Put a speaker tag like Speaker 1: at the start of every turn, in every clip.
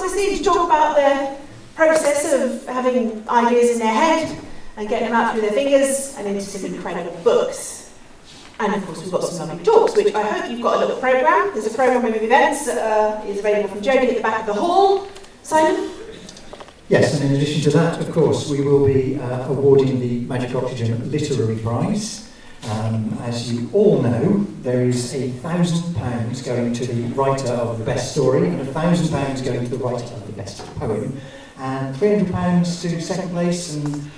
Speaker 1: just need to talk about the process of having ideas in their head and getting them out through their fingers and into some incredible books. And of course we've got some lovely talks, which I hope you've got a little programme. There's a programme of events that is available from Jodie at the back of the hall. Simon?
Speaker 2: Yes, and in addition to that, of course, we will be awarding the Magic Oxygen Literary Prize. As you all know, there is £1,000 going to the writer of the best story and £1,000 going to the writer of the best poem, and £300 to second place, and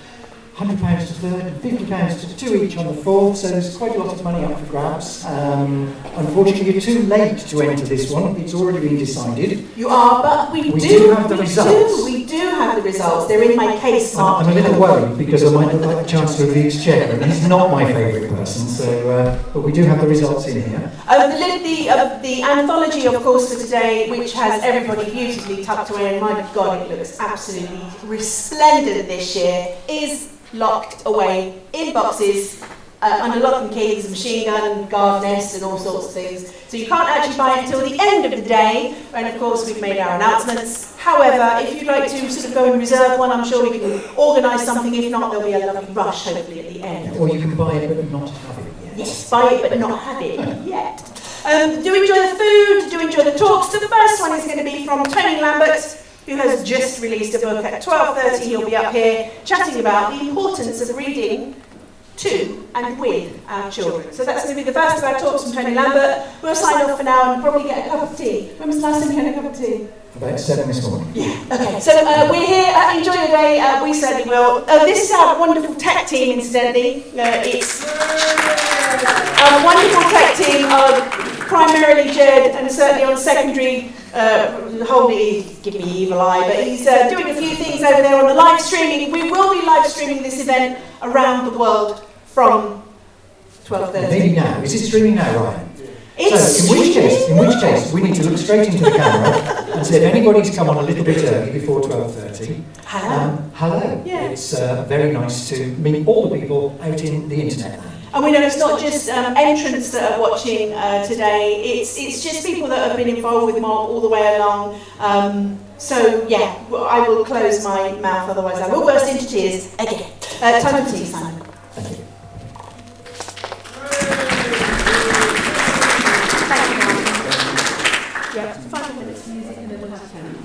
Speaker 2: £100 to third, and £50 to two each on the fourth, so there's quite a lot of money up for grabs. Unfortunately, you're too late to enter this one. It's already been decided.
Speaker 1: You are, but we do have the results. We do have the results. They're in my case mark.
Speaker 2: I'm a little worried because I might look like the Chancellor of the Exchequer, and he's not my favourite person, so, but we do have the results in here.
Speaker 1: The anthology, of course, for today, which has everybody beautifully tucked away, and my God, it looks absolutely resplendent this year, is locked away in boxes under lock and key. There's a machine gun, guard nest, and all sorts of things. So you can't actually buy it until the end of the day, and of course we've made our announcements. However, if you'd like to sort of go and reserve one, I'm sure we can organise something. If not, there'll be a lovely rush, hopefully, at the end.
Speaker 2: Or you can buy it but not have it yet.
Speaker 1: Yes, buy it but not have it yet. Do enjoy the food, do enjoy the talks. So the first one is going to be from Tony Lambert, who has just released a book at 12:30. He'll be up here chatting about the importance of reading to and with our children. So that's going to be the first of our talks from Tony Lambert. We'll sign off for now and probably get a cup of tea. When was the last time you had a cup of tea?
Speaker 2: About 7 this morning.
Speaker 1: Yeah, okay. So we're here. Enjoy your day. We certainly will. This is our wonderful tech team, incidentally. It's our wonderful tech team are primarily Jed, and certainly on secondary, Holdy, give me evil eye, but he's doing a few things over there on the live streaming. We will be live streaming this event around the world from 12:30.
Speaker 2: Maybe now. Is it streaming now, Ryan?
Speaker 1: It's
Speaker 2: so in which case, we need to look straight into the camera and say if anybody's come on a little bit early before 12:30.
Speaker 1: Hello.
Speaker 2: Hello.
Speaker 1: Yeah.
Speaker 2: It's very nice to meet all the people out in the internet land.
Speaker 1: And we know it's not just entrants that are watching today, it's just people that have been involved with Mob all the way along. So yeah, I will close my mouth, otherwise I will burst into tears again. Time for tea, Simon.
Speaker 2: Thank you.
Speaker 1: Thank you, Mark. Yeah, 5 minutes music and then we'll have 10.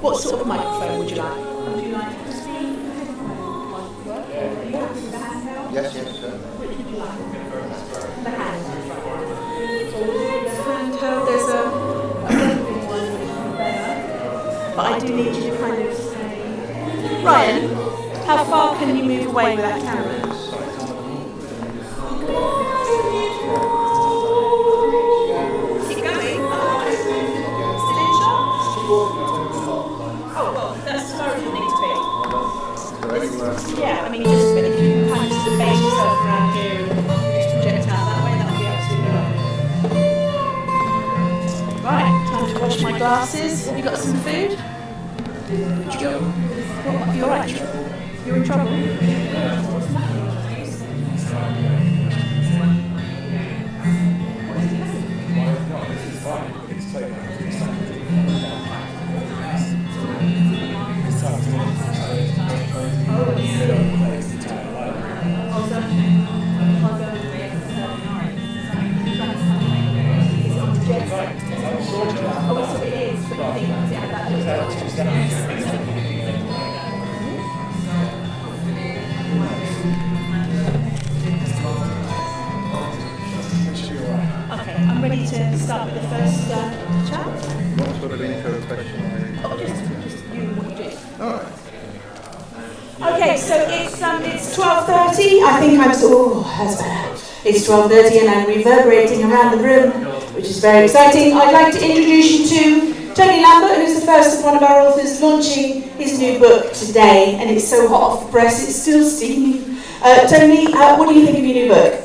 Speaker 1: What sort of microphone would you like? Would you like to speak? Are you happy with the handheld?
Speaker 3: Yes, sir.
Speaker 1: Which would you like? The handheld. The handheld, there's a roving one which would be better. But I do need you to kind of say... Ryan, how far can you move away with that camera? Keep going. Still in shot? Oh, well, that's as far as you need to be. Yeah, I mean, just if you kind of just base yourself around here and just project out that way, that would be absolutely lovely. Right, time to wash my glasses. Have you got some food? What, you're right. You're in trouble. Okay, I'm ready to start with the first chat.
Speaker 3: What sort of intro question?
Speaker 1: Oh, just you and what you do.
Speaker 3: All right.
Speaker 1: Okay, so it's 12:30. I think I'm that's better. It's 12:30 and I'm reverberating around the room, which is very exciting. I'd like to introduce you to Tony Lambert, who's the first of one of our authors launching his new book today, and it's so hot off the press, it's still steaming. Tony, what do you think of your new book?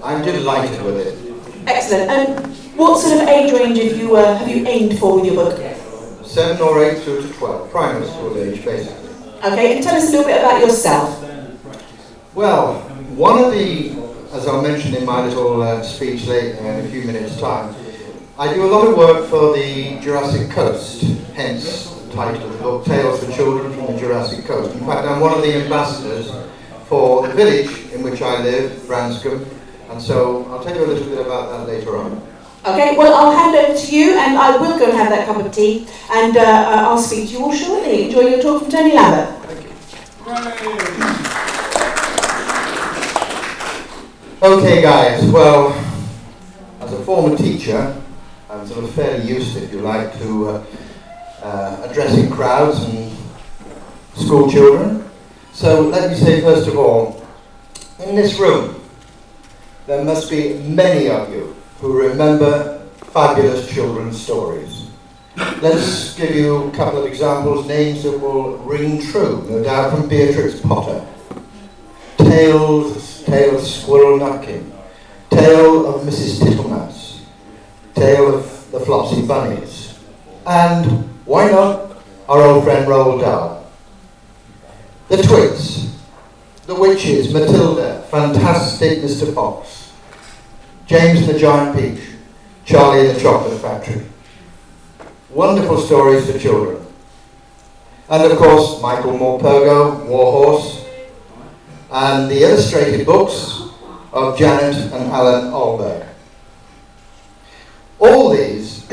Speaker 3: I'm delighted with it.
Speaker 1: Excellent. And what sort of age range have you aimed for with your book?
Speaker 3: 7 or 8 through to 12, primary school age, basically.
Speaker 1: Okay, and tell us a little bit about yourself.
Speaker 3: Well, one of the, as I'll mention in my little speech later in a few minutes' time, I do a lot of work for the Jurassic Coast, hence the title of the book, Tales for Children from the Jurassic Coast. In fact, I'm one of the ambassadors for the village in which I live, Branscombe, and so I'll tell you a little bit about that later on.
Speaker 1: Okay, well, I'll hand over to you, and I will go and have that cup of tea, and I'll speak to you all shortly. Enjoy your talk from Tony Lambert.
Speaker 3: Thank you. Okay, guys, well, as a former teacher, I'm sort of fairly used, if you like, to addressing crowds and school children. So let me say, first of all, in this room, there must be many of you who remember fabulous children's stories. Let's give you a couple of examples, names that will ring true, no doubt, from Beatrix Potter. Tale of Squirrel Nutkin, Tale of Mrs. Tittlemouse, Tale of the Flopsy Bunnies, and, why not, our old friend Roald Dahl. The Twigs, The Witches, Matilda, Fantastic Mr. Fox, James and the Giant Peach, Charlie and the Chocolate Factory. Wonderful stories for children. And of course, Michael Morpurgo, Warhorse, and the illustrated books of Janet and Alan Alberg. All these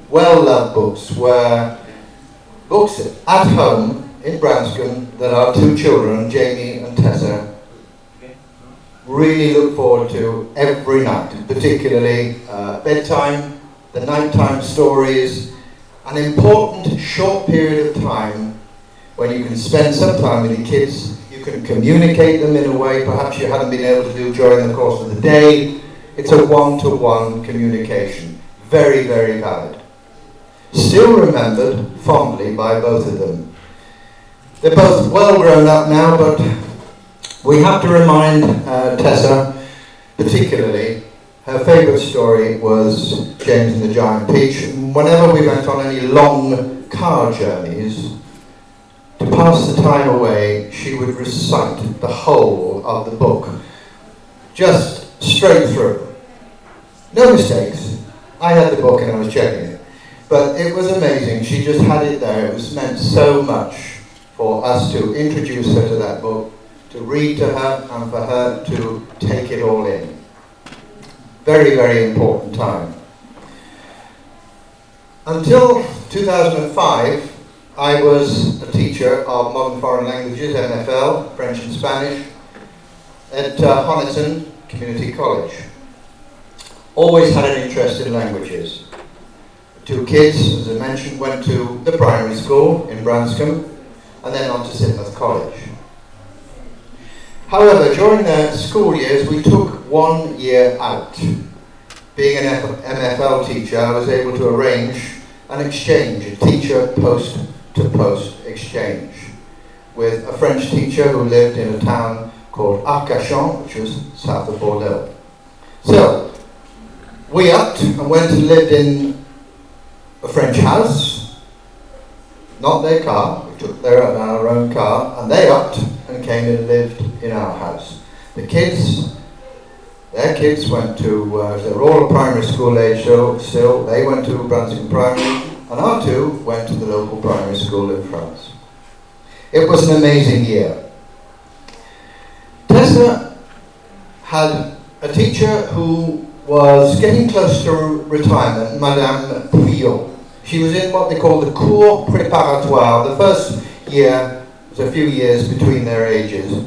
Speaker 3: well-loved books were books at home in Branscombe that our two children, Jamie and Tessa, really look forward to every night, particularly bedtime, the nighttime stories, an important short period of time when you can spend some time with your kids, you can communicate them in a way perhaps you haven't been able to do during the course of the day. It's a one-to-one communication, very, very valid. Still remembered fondly by both of them. They're both well grown up now, but we have to remind Tessa, particularly, her favourite story was James and the Giant Peach. Whenever we went on any long car journeys, to pass the time away, she would recite the whole of the book, just straight through. No mistakes. I had the book and I was checking it. But it was amazing. She just had it there. It was meant so much for us to introduce her to that book, to read to her, and for her to take it all in. Very, very important time. Until 2005, I was a teacher of Modern Foreign Languages, MFL, French and Spanish, at Honiton Community College. Always had an interest in languages. The two kids, as I mentioned, went to the primary school in Branscombe and then on to Sidmouth College. However, during the school years, we took 1 year out. Being an MFL teacher, I was able to arrange an exchange, a teacher post-to-post exchange, with a French teacher who lived in a town called Arcachon, which was south of Bordeaux. So, we upped and went and lived in a French house, not their car, we took our own car, and they upped and came and lived in our house. The kids, their kids went to, they were all primary school age still, they went to Branscombe Primary, and our two went to the local primary school in France. It was an amazing year. Tessa had a teacher who was getting close to retirement, Madame Puillot. She was in what they call the cours préparatoire. The first year was a few years between their ages.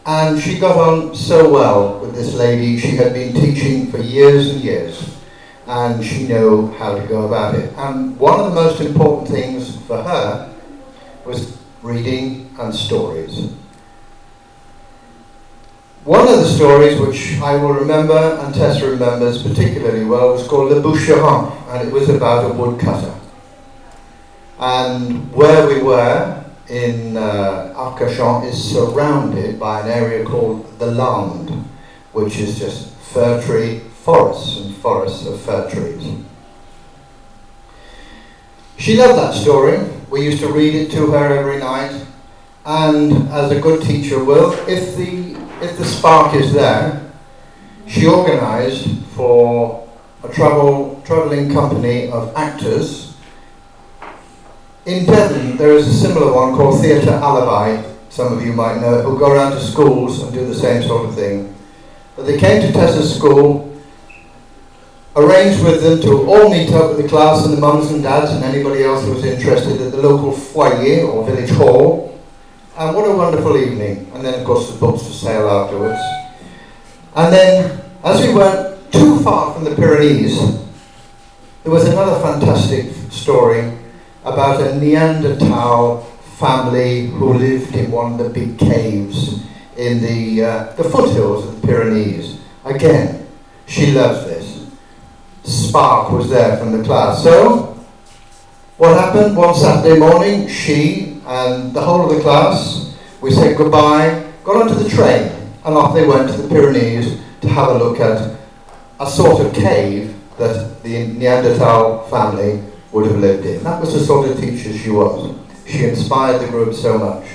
Speaker 3: And she got on so well with this lady. She had been teaching for years and years, and she knew how to go about it. And one of the most important things for her was reading and stories. One of the stories which I will remember, and Tessa remembers particularly well, was called Le Boucheron, and it was about a woodcutter. And where we were in Arcachon is surrounded by an area called the Landes, which is just fir tree forests and forests of fir trees. She loved that story. We used to read it to her every night, and as a good teacher will, if the spark is there, she organised for a travelling company of actors. In Devon, there is a similar one called Theatre Alibi, some of you might know it, who go around to schools and do the same sort of thing. But they came to Tessa's school, arranged with them to all meet up with the class and the mums and dads and anybody else who was interested at the local foyer or village hall. And what a wonderful evening. And then, of course, the books for sale afterwards. And then, as we weren't too far from the Pyrenees, there was another fantastic story about a Neanderthal family who lived in one of the big caves in the foothills of the Pyrenees. Again, she loves this. Spark was there from the class. So, what happened one Saturday morning, she and the whole of the class, we said goodbye, got onto the train, and off they went to the Pyrenees to have a look at a sort of cave that the Neanderthal family would have lived in. That was the sort of teacher she was. She inspired the group so much.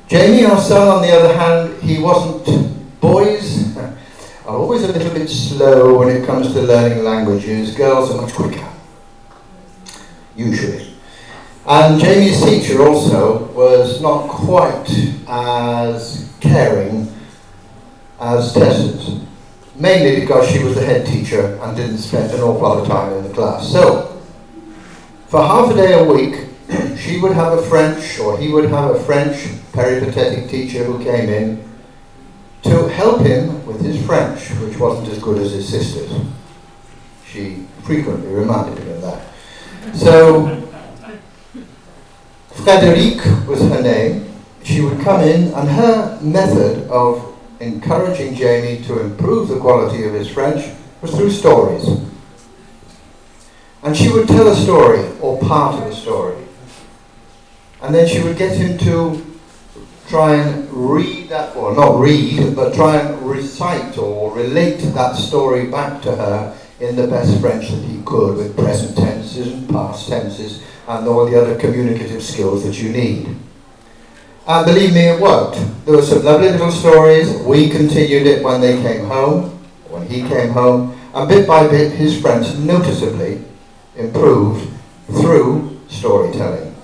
Speaker 3: Jamie, our son, on the other hand, he wasn't. Boys are always a little bit slow when it comes to learning languages. Girls are much quicker, usually. And Jamie's teacher also was not quite as caring as Tessa's, mainly because she was the head teacher and didn't spend an awful lot of time in the class. So, for half a day a week, she would have a French, or he would have a French peripatetic teacher who came in to help him with his French, which wasn't as good as his sister's. She frequently reminded him of that. So, Frédérique was her name. She would come in, and her method of encouraging Jamie to improve the quality of his French was through stories. And she would tell a story, or part of a story. And then she would get him to try and read that, or not read, but try and recite or relate that story back to her in the best French that he could, with present tenses and past tenses and all the other communicative skills that you need. And believe me, it worked. There were some lovely little stories. We continued it when they came home, when he came home, and bit by bit his French noticeably improved through storytelling.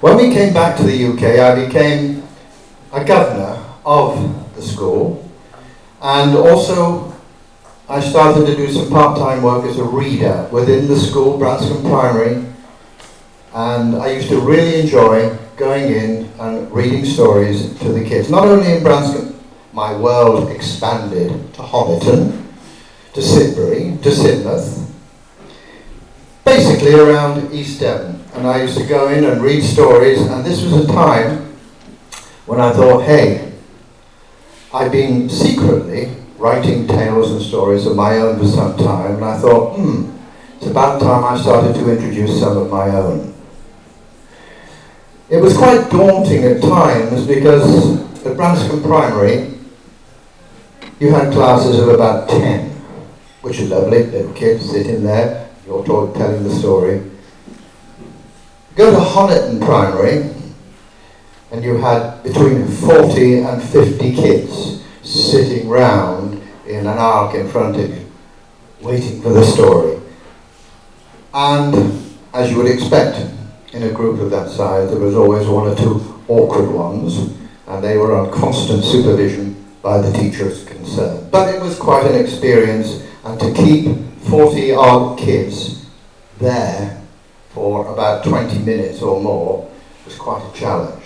Speaker 3: When we came back to the UK, I became a governor of the school, and also I started to do some part-time work as a reader within the school, Branscombe Primary, And I used to really enjoy going in and reading stories to the kids. Not only in Branscombe, my world expanded to Honiton, to Sidbury, to Sidmouth, basically around East Devon. And I used to go in and read stories, and this was a time when I thought, hey, I've been secretly writing tales and stories of my own for some time, and I thought, it's about time I started to introduce some of my own. It was quite daunting at times because at Branscombe Primary you had classes of about 10, which is lovely, little kids sitting there, you're telling the story. Go to Honiton Primary and you had between 40 and 50 kids sitting round in an arc in front of you, waiting for the story. And as you would expect in a group of that size, there was always one or two awkward ones, and they were on constant supervision by the teachers concerned. But it was quite an experience, and to keep 40 odd kids there for about 20 minutes or more was quite a challenge.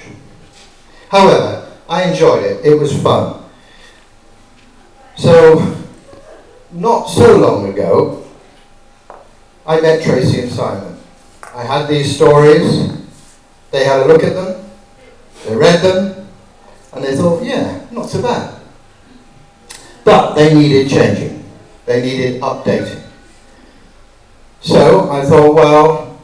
Speaker 3: However, I enjoyed it. It was fun. So, not so long ago, I met Tracy and Simon. I had these stories, they had a look at them, they read them, and they thought, yeah, not so bad. But they needed changing. They needed updating. So I thought, well,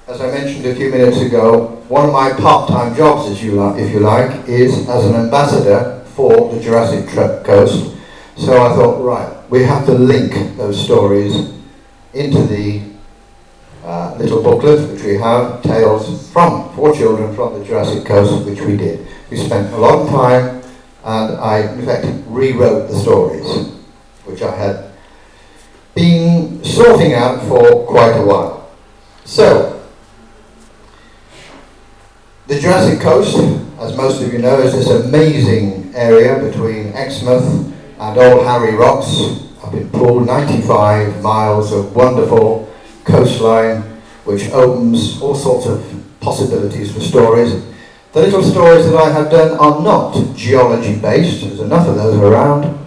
Speaker 3: as I mentioned a few minutes ago, one of my part-time jobs, if you like, is as an ambassador for the Jurassic Coast. So I thought, right, we have to link those stories into the little booklet which we have, Tales for Children from the Jurassic Coast, which we did. We spent a long time, and I, in fact, rewrote the stories, which I had been sorting out for quite a while. So, the Jurassic Coast, as most of you know, is this amazing area between Exmouth and Old Harry Rocks, up in Poole, 95 miles of wonderful coastline, which opens all sorts of possibilities for stories. The little stories that I have done are not geology based, there's enough of those around.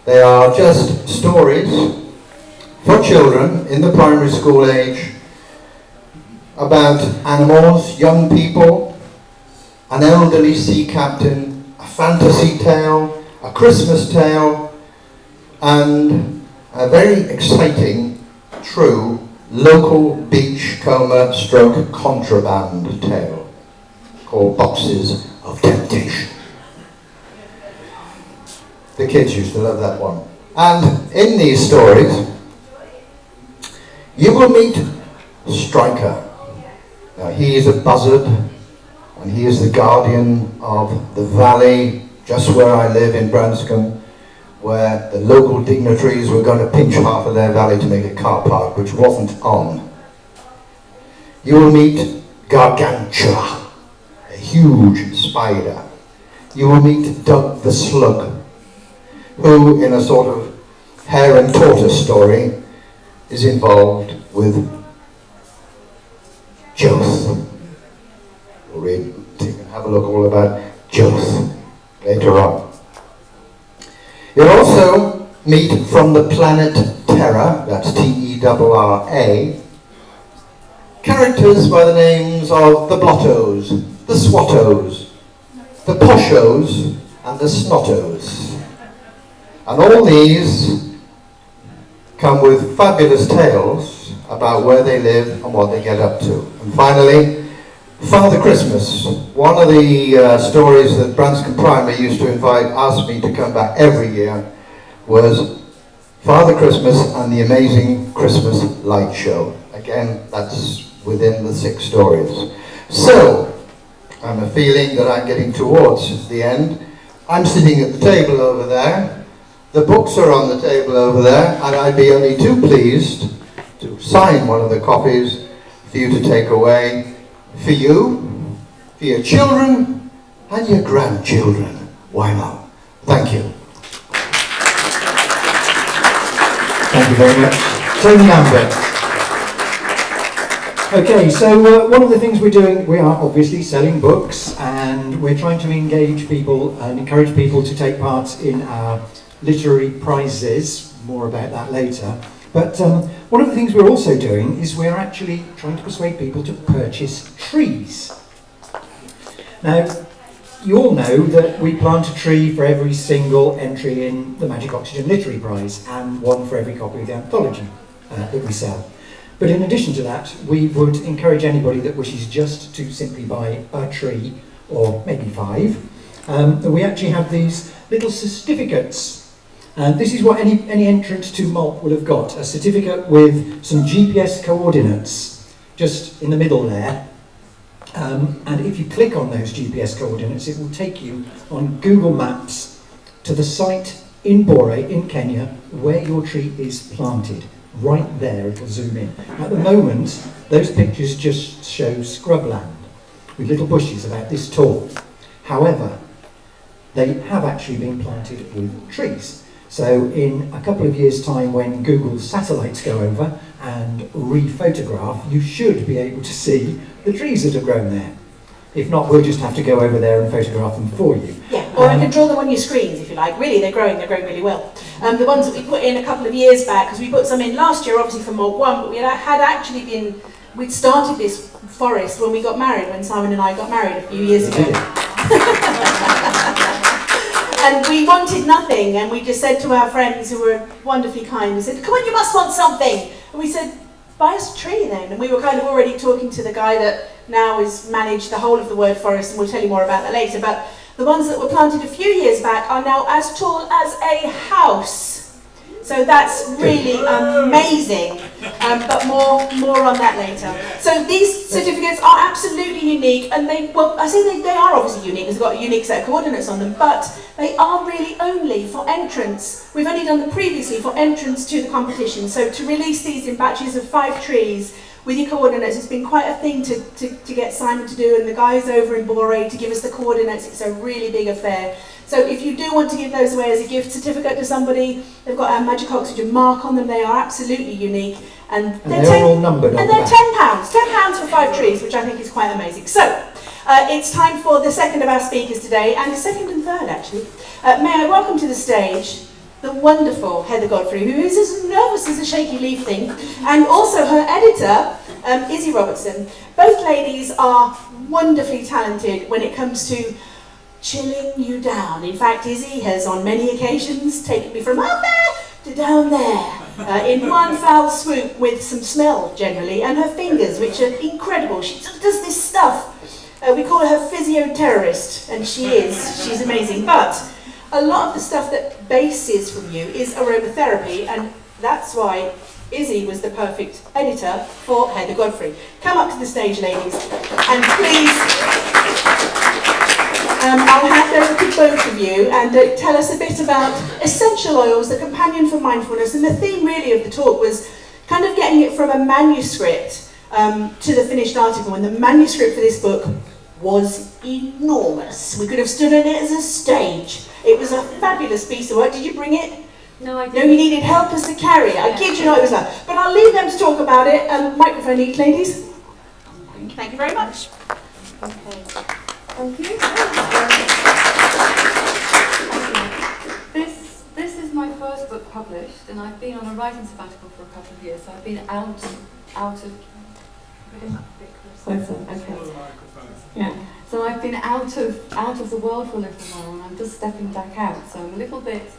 Speaker 3: They are just stories for children in the primary school age about animals, young people, an elderly sea captain, a fantasy tale, a Christmas tale, and a very exciting, true, local beachcomber stroke contraband tale called Boxes of Temptation. The kids used to love that one. And in these stories, you will meet Striker. Now, he is a buzzard, and he is the guardian of the valley just where I live in Branscombe, where the local dignitaries were going to pinch half of their valley to make a car park, which wasn't on. You will meet Gargantua, a huge spider. You will meet Doug the Slug, who, in a sort of hare and tortoise story, is involved with Joth. We'll read, have a look all about Joth later on. You'll also meet from the planet Terra, that's T-E-R-R-A, characters by the names of the Blottos, the Swattos, the Poshos, and the Snottos. And all these come with fabulous tales about where they live and what they get up to. And finally, Father Christmas. One of the stories that Branscombe Primary used to ask me to come back every year was Father Christmas and the Amazing Christmas Light Show. Again, that's within the 6 stories. So, I'm a feeling that I'm getting towards the end. I'm sitting at the table over there. The books are on the table over there, and I'd be only too pleased to sign one of the copies for you to take away, for you, for your children, and your grandchildren. Why not? Thank you.
Speaker 2: Thank you very much. Tony Lambert. Okay, so one of the things we're doing, we are obviously selling books, and we're trying to engage people and encourage people to take part in our literary prizes. More about that later. But one of the things we're also doing is we're actually trying to persuade people to purchase trees. Now, you all know that we plant a tree for every single entry in the Magic Oxygen Literary Prize, and one for every copy of the anthology that we sell. But in addition to that, we would encourage anybody that wishes just to simply buy a tree, or maybe 5. We actually have these little certificates. And this is what any entrant to Malt will have got, a certificate with some GPS coordinates just in the middle there. And if you click on those GPS coordinates, it will take you on Google Maps to the site in Bore, in Kenya, where your tree is planted. Right there, it'll zoom in. At the moment, those pictures just show scrubland with little bushes about this tall. However, they have actually been planted with trees. So in a couple of years' time, when Google's satellites go over and re-photograph, you should be able to see the trees that have grown there. If not, we'll just have to go over there and photograph them for you.
Speaker 1: Yeah, or you can draw them on your screens if you like. Really, they're growing really well. The ones that we put in a couple of years back, because we put some in last year, obviously for Malt 1, but we'd started this forest when we got married, when Simon and I got married a few years ago. And we wanted nothing, and we just said to our friends who were wonderfully kind, we said, come on, you must want something. And we said, buy us a tree then. And we were kind of already talking to the guy that now has managed the whole of the Word Forest, and we'll tell you more about that later. But the ones that were planted a few years back are now as tall as a house. So that's really amazing, but more on that later. So these certificates are absolutely unique, and they are obviously unique, because they've got a unique set of coordinates on them, but they are really only for entrance. We've only done them previously for entrance to the competition, so to release these in batches of 5 trees with your coordinates, it's been quite a thing to get Simon to do, and the guys over in Bore to give us the coordinates. It's a really big affair. So if you do want to give those away as a gift certificate to somebody, they've got a Magic Oxygen mark on them. They are absolutely unique. And
Speaker 2: they're all numbered on
Speaker 1: and
Speaker 2: the
Speaker 1: they're
Speaker 2: back.
Speaker 1: £10 for 5 trees, which I think is quite amazing. So it's time for the second of our speakers today, and the second and third actually. May I welcome to the stage the wonderful Heather Godfrey, who is as nervous as a shaky leaf thing, and also her editor, Izzy Robertson. Both ladies are wonderfully talented when it comes to chilling you down. In fact, Izzy has on many occasions taken me from up there to down there in one foul swoop, with some smell generally, and her fingers, which are incredible. She does this stuff. We call her physio-terrorist, and she's amazing. But a lot of the stuff that bases from you is aromatherapy, and that's why Izzy was the perfect editor for Heather Godfrey. Come up to the stage, ladies, and please, I'll hand over to both of you and tell us a bit about essential oils, the companion for mindfulness. And the theme really of the talk was kind of getting it from a manuscript to the finished article. And the manuscript for this book was enormous. We could have stood on it as a stage. It was a fabulous piece of work. Did you bring it?
Speaker 4: No, I didn't.
Speaker 1: No, you needed helpers to carry it. I kid you not, it was that. But I'll leave them to talk about it. Microphone each, ladies. Thank you very much.
Speaker 4: Okay. Thank you. This is my first book published, and I've been on a writing sabbatical for a couple of years. So I've been out of. Okay. Yeah. So I've been out of the world for a little while, and I'm just stepping back out. So I'm a little bit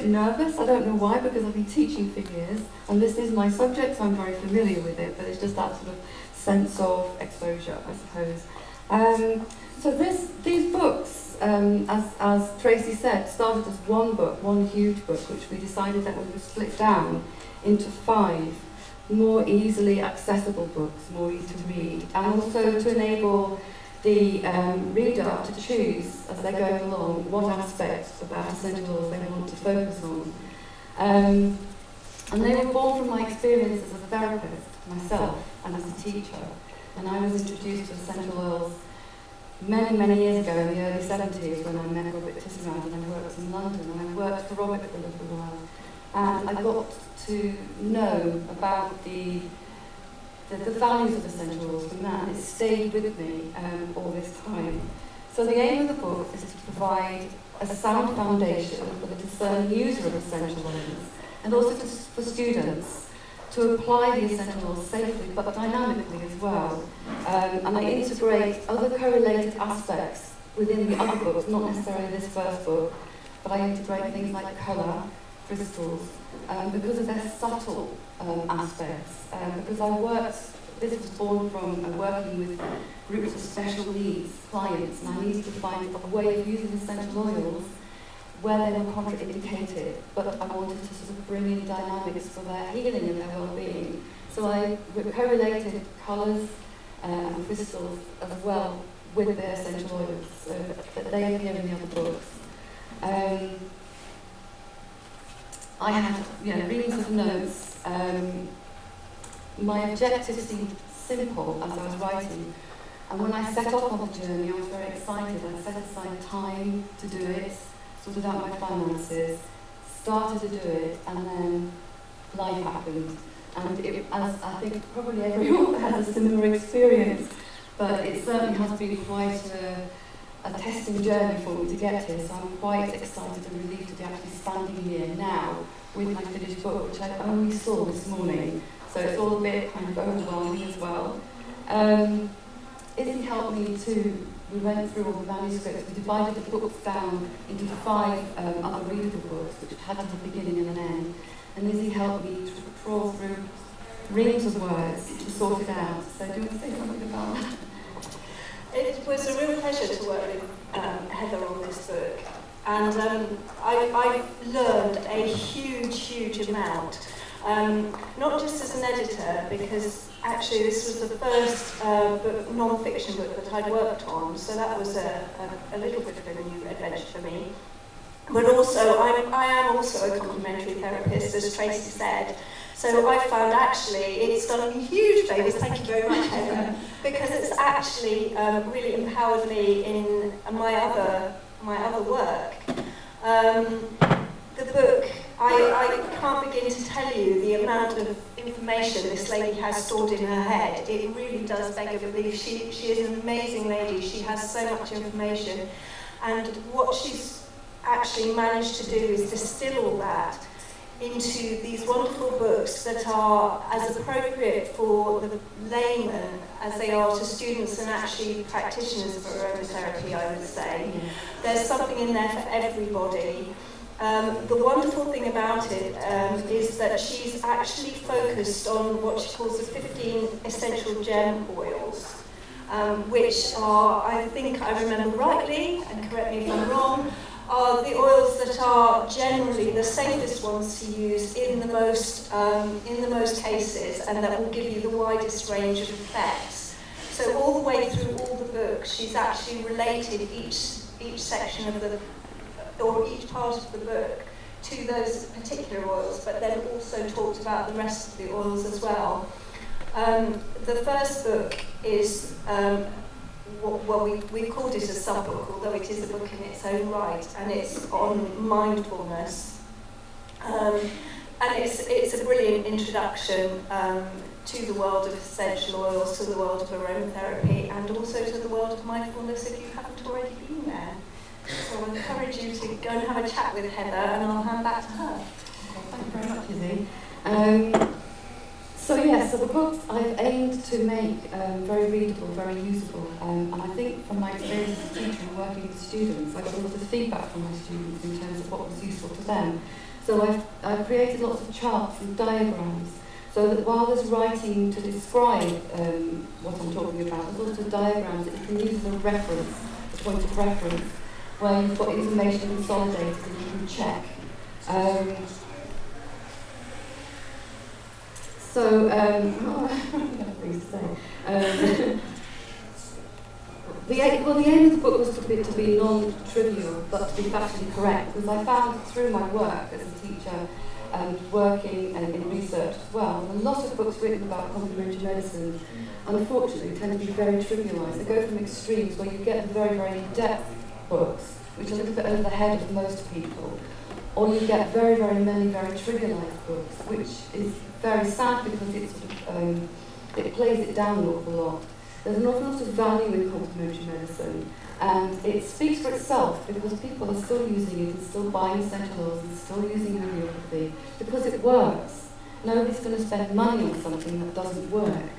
Speaker 4: nervous. I don't know why, because I've been teaching for years, and this is my subject, so I'm very familiar with it. But it's just that sort of sense of exposure, I suppose. So these books, as Tracy said, started as one book, one huge book, which we decided that we would split down into 5 more easily accessible books, more easy to read, and also to enable the reader to choose as they're going along what aspects about essential oils they want to focus on. And they were born from my experience as a therapist myself and as a teacher. And I was introduced to essential oils many years ago, in the early 70s, when I met Robert Tisserand and I worked in London, and I worked for Robert for a little while. And I got to know about the the values of essential oils from that. It's stayed with me all this time. So the aim of the book is to provide a sound foundation for the discerning user of essential oils, and also for students to apply the essential oils safely but dynamically as well. And I integrate other correlated aspects within the other books, not necessarily this first book, but I integrate things like colour, crystals, because of their subtle aspects. Because this was born from working with groups of special needs clients, and I needed to find a way of using essential oils where they were contraindicated, but I wanted to sort of bring in dynamics for their healing and their well-being. So I correlated colours and crystals as well with their essential oils, so that they appear in the other books. I had reams of notes. My objectives seemed simple as I was writing, and when I set off on the journey I was very excited. I set aside time to do it, sorted out my finances, started to do it, and then life happened. And as I think probably everyone has a similar experience, but it certainly has been quite a testing journey for me to get here, so I'm quite excited and relieved to be actually standing here now with my finished book, which I only saw this morning, so it's all a bit kind of overwhelming as well. Izzy helped me too. We went through all the manuscripts, we divided the books down into 5 other readable books, which had a beginning and an end, and Izzy helped me to trawl through reams of words to sort it out. So do you want to say something about that?
Speaker 1: It was a real pleasure to work with Heather on this book, and I learned a huge amount, not just as an editor, because actually this was the first non-fiction book that I'd worked on, so that was a little bit of a new adventure for me. But also, I am also a complementary therapist, as Tracy said. So I found actually it's done me huge favours, thank you very much, Heather, because it's actually really empowered me in my other work. The book, I can't begin to tell you the amount of information this lady has stored in her head. It really does beg a belief. She is an amazing lady. She has so much information, and what she's actually managed to do is distill all that into these wonderful books that are as appropriate for the layman as they are to students and actually practitioners of aromatherapy, I would say. There's something in there for everybody. The wonderful thing about it is that she's actually focused on what she calls the 15 essential gem oils, which are, I think I remember rightly, and correct me if I'm wrong, are the oils that are generally the safest ones to use in the most cases, and that will give you the widest range of effects. So all the way through all the books, she's actually related each section of or each part of the book to those particular oils, but then also talked about the rest of the oils as well. The first book is we called it a sub-book, although it is a book in its own right, and it's on mindfulness. And it's a brilliant introduction to the world of essential oils, to the world of aromatherapy, and also to the world of mindfulness if you haven't already been there. So I encourage you to go and have a chat with Heather, and I'll hand back to her.
Speaker 4: Thank you very much, Izzy. So the books I've aimed to make very readable, very usable, and I think from my experience as a teacher and working with students, I got a lot of feedback from my students in terms of what was useful to them. So I've created lots of charts and diagrams, so that while there's writing to describe what I'm talking about, there's also diagrams that you can use as a reference, a point of reference, where you've got information consolidated and you can check. The aim of the book was to be non-trivial, but to be factually correct, because I found through my work as a teacher and working in research as well, a lot of books written about complementary medicine, unfortunately, tend to be very trivialised. They go from extremes where you get the very, very in-depth books, which are a little bit over the head of most people, or you get very, very many very trivialised books, which is very sad because it sort of it plays it down an awful lot. There's an awful lot of value in complementary medicine, and it speaks for itself because people are still using it and still buying essential oils and still using homeopathy because it works. Nobody's going to spend money on something that doesn't work.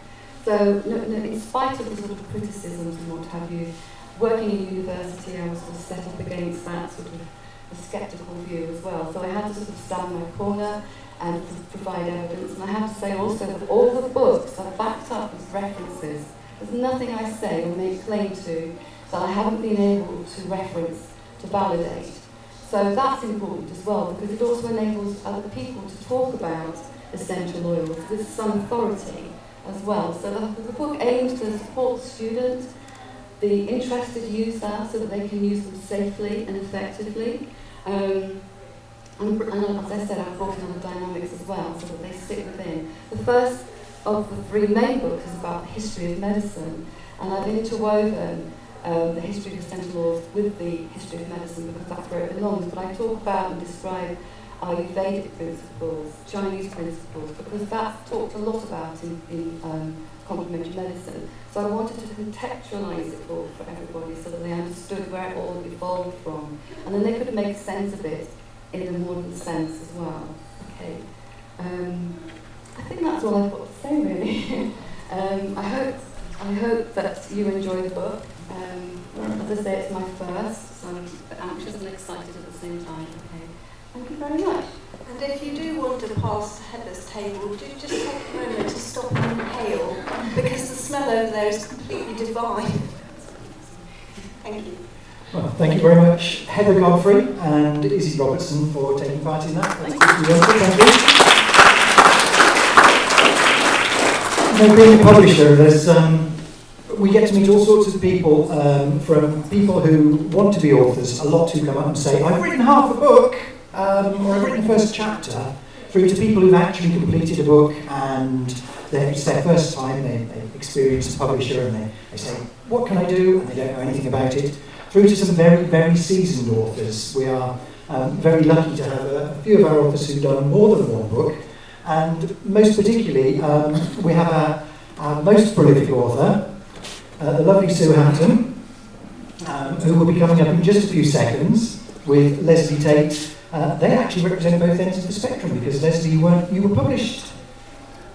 Speaker 4: So, in spite of the sort of criticisms and what have you, working in university, I was sort of set up against that sort of a sceptical view as well. So I had to sort of stand my corner and provide evidence. And I have to say also that all the books are backed up with references. There's nothing I say or make claim to that I haven't been able to reference to validate. So that's important as well, because it also enables other people to talk about essential oils with some authority as well. So the book aims to support the student, the interested user, so that they can use them safely and effectively. And as I said, I've brought in other dynamics as well, so that they sit within. The first of the three main books is about the history of medicine, and I've interwoven the history of essential oils with the history of medicine because that's where it belongs. But I talk about and describe Ayurvedic principles, Chinese principles, because that's talked a lot about in complementary medicine. So I wanted to contextualise it all for everybody so that they understood where it all evolved from, and then they could make sense of it in a modern sense as well. Okay. I think that's all I've got to say really. I hope that you enjoy the book. As I say, it's my first, so I'm a bit anxious and excited at the same time. Okay. Thank you very much.
Speaker 1: And if you do wander past Heather's table, do just take a moment to stop and inhale, because the smell over there is completely divine. Thank you.
Speaker 2: Well, thank you very much, Heather Godfrey and Izzy Robertson, for taking part in that. Thank you. Now, being a publisher, we get to meet all sorts of people, from people who want to be authors, a lot who come up and say, I've written half a book, or I've written the first chapter, through to people who've actually completed a book and it's their first time, they experienced a publisher and they say, what can I do? And they don't know anything about it. Through to some very, very seasoned authors. We are very lucky to have a few of our authors who've done more than one book, and most particularly, we have our most prolific author, the lovely Sue Hampton, who will be coming up in just a few seconds with Leslie Tate. They actually represent both ends of the spectrum, because Leslie, you were published.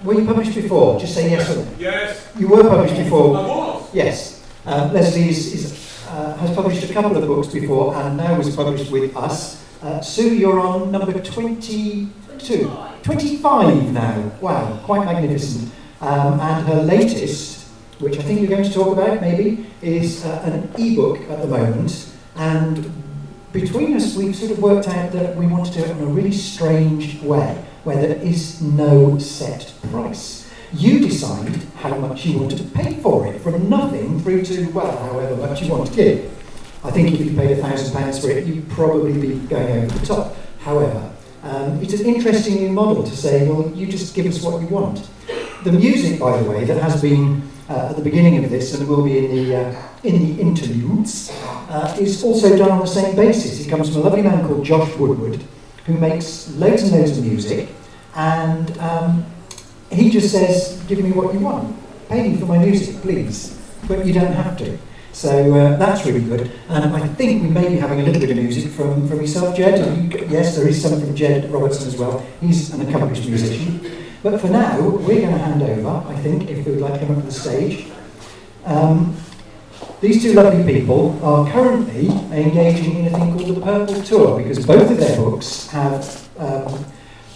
Speaker 2: Were you published before? Just say yes or no.
Speaker 5: Yes.
Speaker 2: You were published before.
Speaker 5: I was.
Speaker 2: Yes. Leslie has published a couple of books before and now was published with us. Sue, you're on number 22. 25 now. Wow, quite magnificent. And her latest, which I think you're going to talk about maybe, is an e-book at the moment. And between us, we've sort of worked out that we want to do it in a really strange way, where there is no set price. You decide how much you want to pay for it, from nothing through to, well, however much you want to give. I think if you paid £1,000 for it, you'd probably be going over the top. However, it's an interesting new model to say, well, you just give us what you want. The music, by the way, that has been at the beginning of this and will be in the interludes, is also done on the same basis. It comes from a lovely man called Josh Woodward, who makes loads and loads of music, and he just says, give me what you want. Pay me for my music, please. But you don't have to. So that's really good. And I think we may be having a little bit of music from yourself, Jed. Yes, there is some from Jed Robertson as well. He's an accomplished musician. But for now, we're going to hand over, I think, if we would like to come up to the stage. These two lovely people are currently engaging in a thing called the Purple Tour, because both of their books have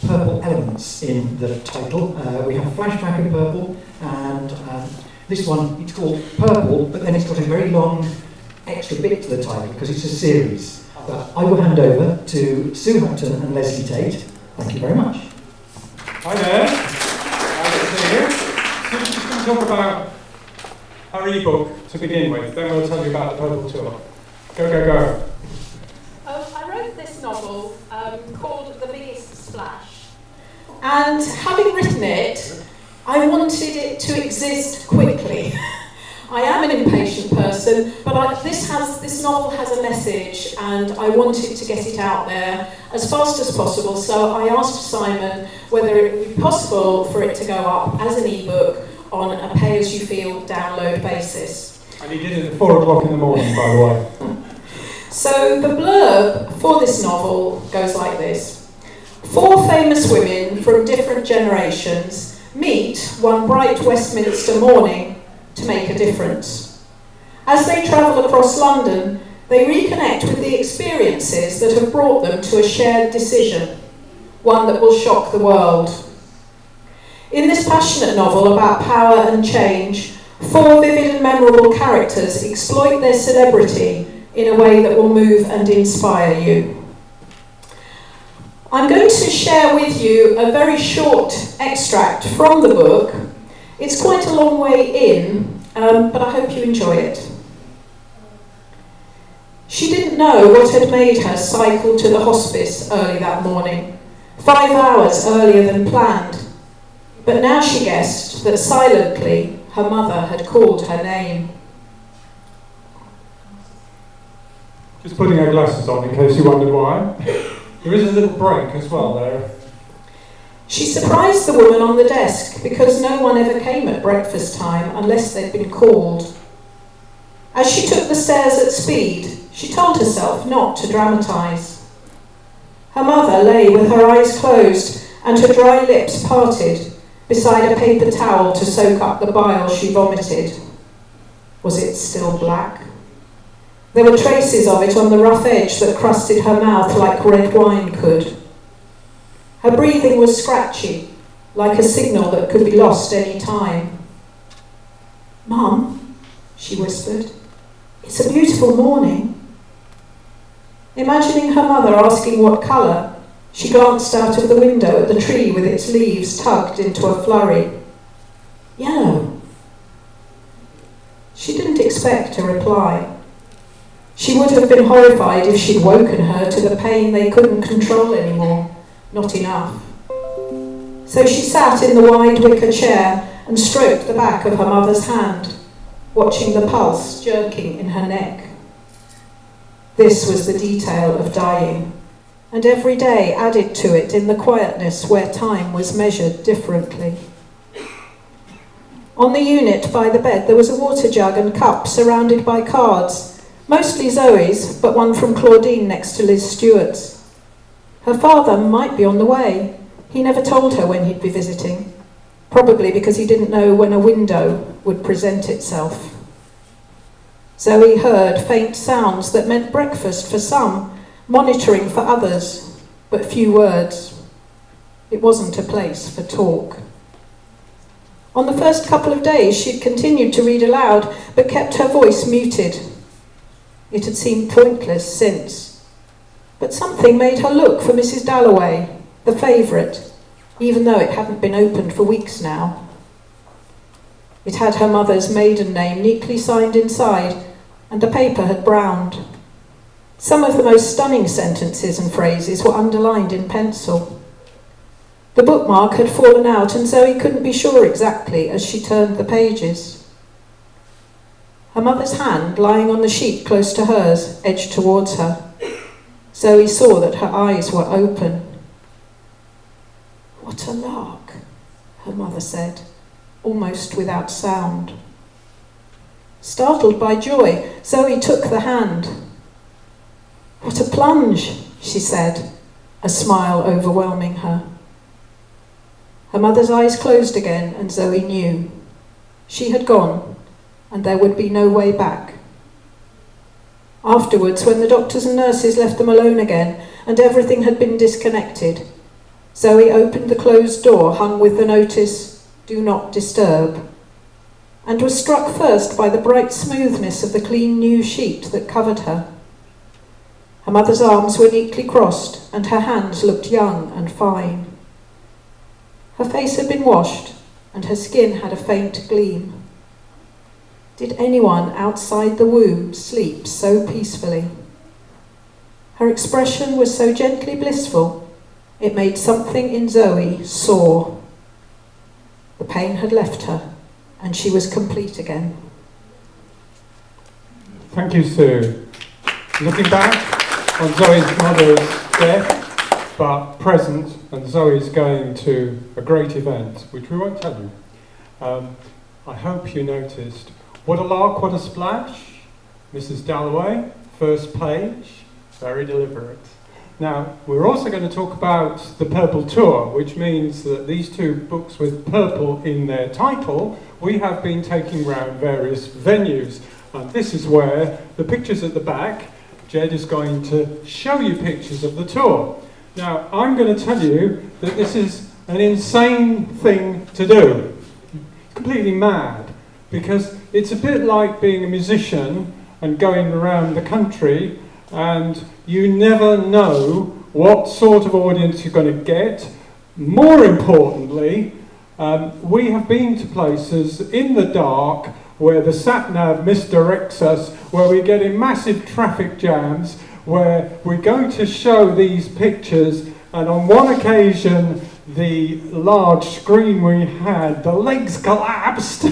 Speaker 2: purple elements in the title. We have Flashback of Purple, and this one, it's called Purple, but then it's got a very long extra bit to the title because it's a series. But I will hand over to Sue Hampton and Leslie Tate. Thank you very much.
Speaker 5: Hi there. Nice to see you. Sue's just going to talk about our e-book to begin with, then we'll tell you about the Purple Tour. Go.
Speaker 1: I wrote this novel called The Biggest Splash. And having written it, I wanted it to exist quickly. I am an impatient person, but this novel has a message and I wanted to get it out there as fast as possible. So I asked Simon whether it would be possible for it to go up as an e-book on a pay-as-you-feel download basis.
Speaker 5: And he did it at 4 o'clock in the morning, by the way.
Speaker 1: So the blurb for this novel goes like this. 4 famous women from different generations meet one bright Westminster morning to make a difference. As they travel across London, they reconnect with the experiences that have brought them to a shared decision, one that will shock the world. In this passionate novel about power and change, 4 vivid and memorable characters exploit their celebrity in a way that will move and inspire you. I'm going to share with you a very short extract from the book. It's quite a long way in, but I hope you enjoy it. She didn't know what had made her cycle to the hospice early that morning, 5 hours earlier than planned. But now she guessed that silently her mother had called her name.
Speaker 5: Just putting her glasses on in case you wondered why. There is a little break as well there.
Speaker 1: She surprised the woman on the desk because no one ever came at breakfast time unless they'd been called. As she took the stairs at speed, she told herself not to dramatise. Her mother lay with her eyes closed and her dry lips parted beside a paper towel to soak up the bile she vomited. Was it still black? There were traces of it on the rough edge that crusted her mouth like red wine could. Her breathing was scratchy, like a signal that could be lost any time. "Mum," she whispered, "it's a beautiful morning." Imagining her mother asking what colour, she glanced out of the window at the tree with its leaves tugged into a flurry. "Yellow." She didn't expect a reply. She would have been horrified if she'd woken her to the pain they couldn't control anymore. Not enough. So she sat in the wide wicker chair and stroked the back of her mother's hand, watching the pulse jerking in her neck. This was the detail of dying, and every day added to it in the quietness where time was measured differently. On the unit by the bed there was a water jug and cup surrounded by cards, mostly Zoe's, but one from Claudine next to Liz Stewart's. Her father might be on the way. He never told her when he'd be visiting, probably because he didn't know when a window would present itself. Zoe heard faint sounds that meant breakfast for some, monitoring for others, but few words. It wasn't a place for talk. On the first couple of days, she'd continued to read aloud, but kept her voice muted. It had seemed pointless since. But something made her look for Mrs. Dalloway, the favourite, even though it hadn't been opened for weeks now. It had her mother's maiden name neatly signed inside, and the paper had browned. Some of the most stunning sentences and phrases were underlined in pencil. The bookmark had fallen out, and Zoe couldn't be sure exactly as she turned the pages. Her mother's hand, lying on the sheet close to hers, edged towards her. Zoe saw that her eyes were open. "What a lark," her mother said, almost without sound. Startled by joy, Zoe took the hand. "What a plunge," she said, a smile overwhelming her. Her mother's eyes closed again, and Zoe knew. She had gone, and there would be no way back. Afterwards, when the doctors and nurses left them alone again, and everything had been disconnected, Zoe opened the closed door hung with the notice, "Do not disturb," and was struck first by the bright smoothness of the clean new sheet that covered her. Her mother's arms were neatly crossed, and her hands looked young and fine. Her face had been washed, and her skin had a faint gleam. Did anyone outside the womb sleep so peacefully? Her expression was so gently blissful, it made something in Zoe soar. The pain had left her, and she was complete again.
Speaker 5: Thank you, Sue. Looking back on Zoe's mother's death, but present, and Zoe's going to a great event, which we won't tell you. I hope you noticed. What a lark, what a splash. Mrs. Dalloway, first page, very deliberate. Now, we're also going to talk about the Purple Tour, which means that these two books with purple in their title, we have been taking round various venues. And this is where the pictures at the back, Jed is going to show you pictures of the tour. Now, I'm going to tell you that this is an insane thing to do. Completely mad, because it's a bit like being a musician and going around the country and you never know what sort of audience you're going to get. More importantly, we have been to places in the dark where the sat-nav misdirects us, where we get in massive traffic jams, where we're going to show these pictures, and on one occasion the large screen we had, the legs collapsed.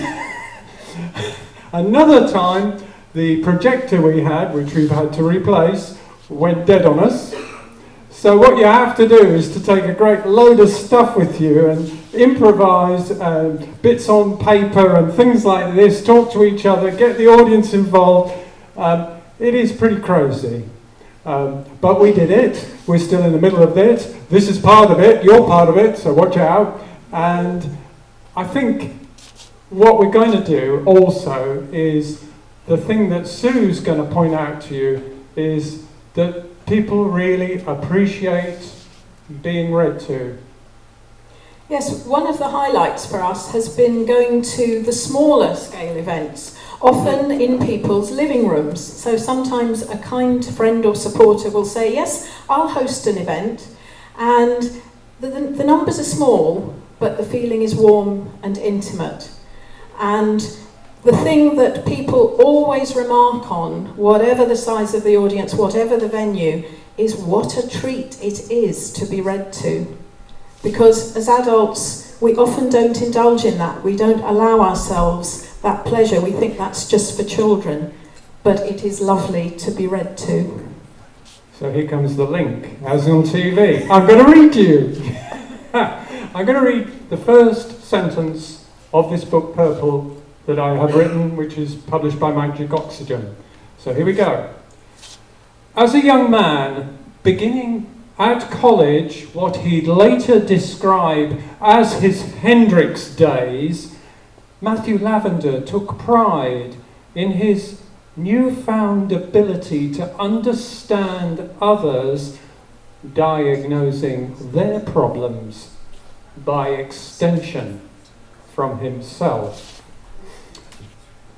Speaker 5: Another time the projector we had, which we've had to replace, went dead on us. So what you have to do is to take a great load of stuff with you and improvise bits on paper and things like this, talk to each other, get the audience involved. It is pretty crazy. But we did it. We're still in the middle of it. This is part of it. You're part of it, so watch out. And I think what we're going to do also is the thing that Sue's going to point out to you is that people really appreciate being read to.
Speaker 1: Yes, one of the highlights for us has been going to the smaller scale events, often in people's living rooms. So sometimes a kind friend or supporter will say, yes, I'll host an event, and the numbers are small, but the feeling is warm and intimate. And the thing that people always remark on, whatever the size of the audience, whatever the venue, is what a treat it is to be read to. Because as adults, we often don't indulge in that. We don't allow ourselves that pleasure. We think that's just for children. But it is lovely to be read to.
Speaker 5: So here comes the link, as on TV. I'm going to read to you. I'm going to read the first sentence of this book, Purple, that I have written, which is published by Magic Oxygen. So here we go. As a young man, beginning at college what he'd later describe as his Hendrix days, Matthew Lavender took pride in his newfound ability to understand others, diagnosing their problems by extension from himself.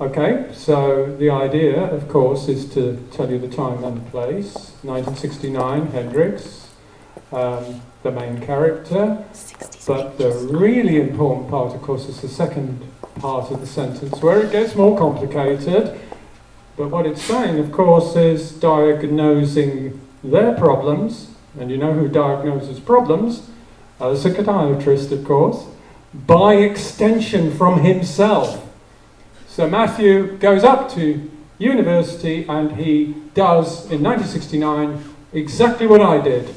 Speaker 5: Okay, so the idea, of course, is to tell you the time and place. 1969, Hendrix, the main character. But the really important part, of course, is the second part of the sentence, where it gets more complicated. But what it's saying, of course, is diagnosing their problems, and you know who diagnoses problems, a psychiatrist, of course, by extension from himself. So Matthew goes up to university and he does, in 1969, exactly what I did.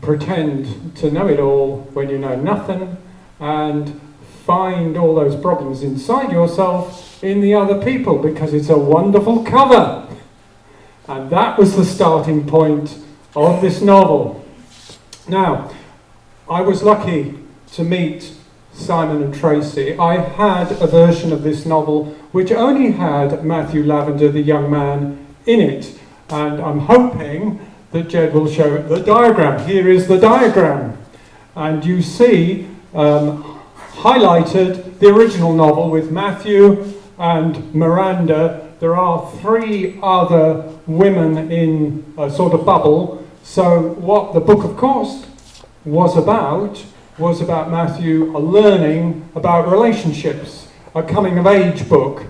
Speaker 5: Pretend to know it all when you know nothing, and find all those problems inside yourself in the other people, because it's a wonderful cover. And that was the starting point of this novel. Now, I was lucky to meet Simon and Tracy. I had a version of this novel which only had Matthew Lavender, the young man, in it. And I'm hoping that Jed will show the diagram. Here is the diagram. And you see highlighted the original novel with Matthew and Miranda. There are 3 other women in a sort of bubble. So what the book, of course, was about Matthew learning about relationships, a coming-of-age book.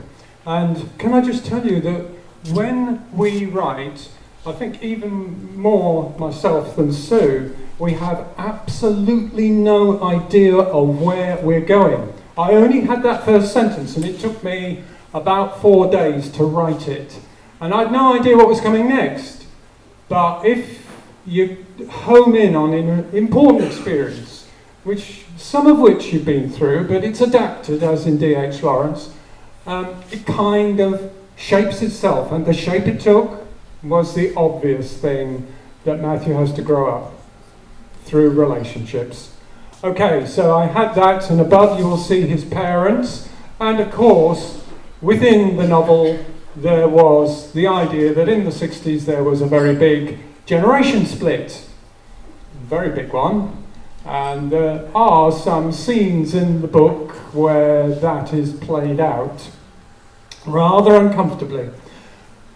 Speaker 5: And can I just tell you that when we write, I think even more myself than Sue, we have absolutely no idea of where we're going. I only had that first sentence, and it took me about 4 days to write it. And I had no idea what was coming next. But if you home in on an important experience, which some of which you've been through, but it's adapted, as in D.H. Lawrence. It kind of shapes itself, and the shape it took was the obvious thing that Matthew has to grow up through relationships. Okay, so I had that, and above you will see his parents, and of course, within the novel, there was the idea that in the 60s there was a very big generation split, very big one, and there are some scenes in the book where that is played out rather uncomfortably.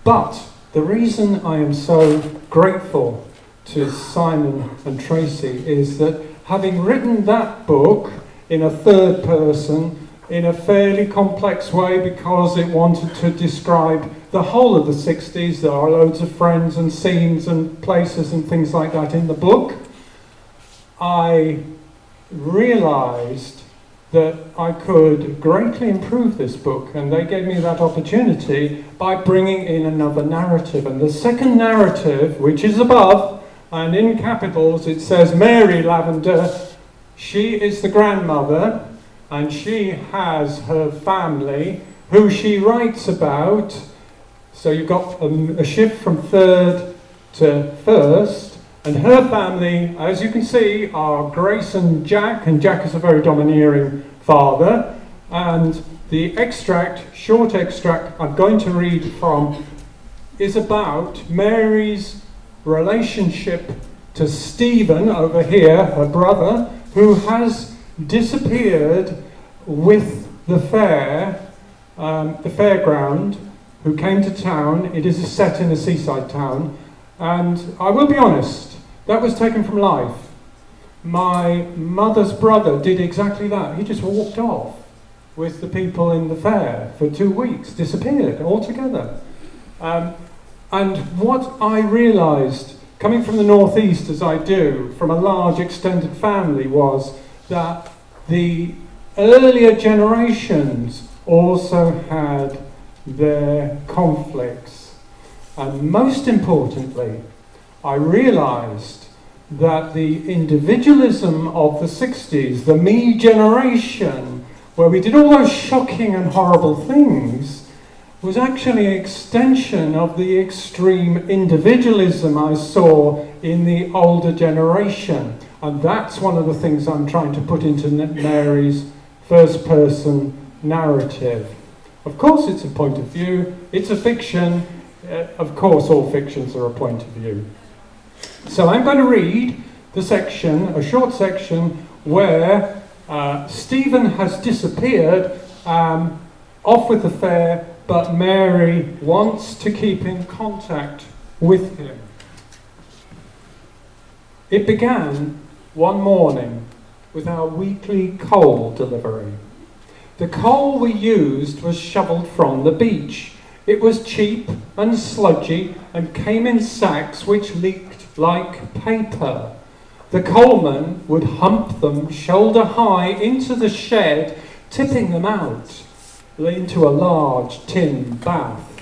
Speaker 5: But the reason I am so grateful to Simon and Tracy is that having written that book in a third person, in a fairly complex way because it wanted to describe the whole of the 60s, there are loads of friends and scenes and places and things like that in the book, I realised that I could greatly improve this book, and they gave me that opportunity by bringing in another narrative. And the second narrative, which is above, and in capitals it says Mary Lavender, she is the grandmother, and she has her family, who she writes about. So you've got a shift from third to first, and her family, as you can see, are Grace and Jack is a very domineering father. And the extract, short extract I'm going to read from, is about Mary's relationship to Stephen over here, her brother, who has disappeared with the fairground, who came to town. It is set in a seaside town, and I will be honest, that was taken from life. My mother's brother did exactly that. He just walked off with the people in the fair for 2 weeks, disappeared altogether. And what I realised, coming from the northeast as I do, from a large extended family, was that the earlier generations also had their conflicts. And most importantly, I realised that the individualism of the 60s, the me generation, where we did all those shocking and horrible things, was actually an extension of the extreme individualism I saw in the older generation. And that's one of the things I'm trying to put into Mary's first-person narrative. Of course it's a point of view, it's a fiction, of course all fictions are a point of view. So I'm going to read the section, a short section, where Stephen has disappeared, off with the fair, but Mary wants to keep in contact with him. It began one morning with our weekly coal delivery. The coal we used was shoveled from the beach. It was cheap and sludgy and came in sacks which leaked like paper. The coalman would hump them shoulder high into the shed, tipping them out into a large tin bath.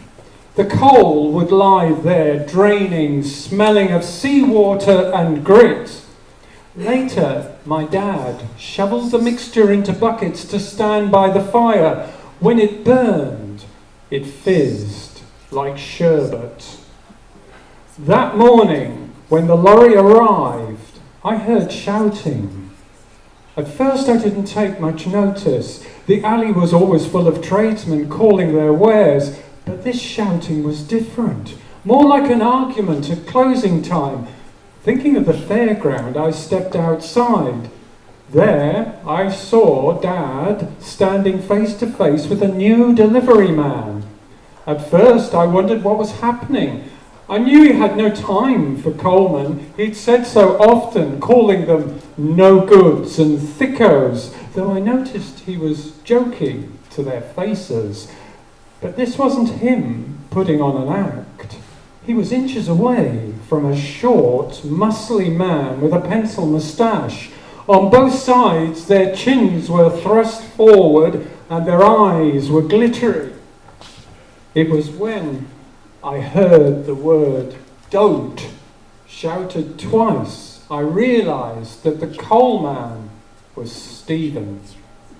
Speaker 5: The coal would lie there, draining, smelling of seawater and grit. Later, my dad shoveled the mixture into buckets to stand by the fire. When it burned, it fizzed like sherbet. That morning, when the lorry arrived, I heard shouting. At first I didn't take much notice. The alley was always full of tradesmen calling their wares, but this shouting was different, more like an argument at closing time. Thinking of the fairground, I stepped outside. There I saw Dad standing face to face with a new delivery man. At first I wondered what was happening. I knew he had no time for coalmen. He'd said so often, calling them no goods and thickos, though I noticed he was joking to their faces. But this wasn't him putting on an act. He was inches away from a short, muscly man with a pencil moustache. On both sides, their chins were thrust forward and their eyes were glittery. It was when I heard the word "don't" shouted twice. I realised that the coal man was Stephen,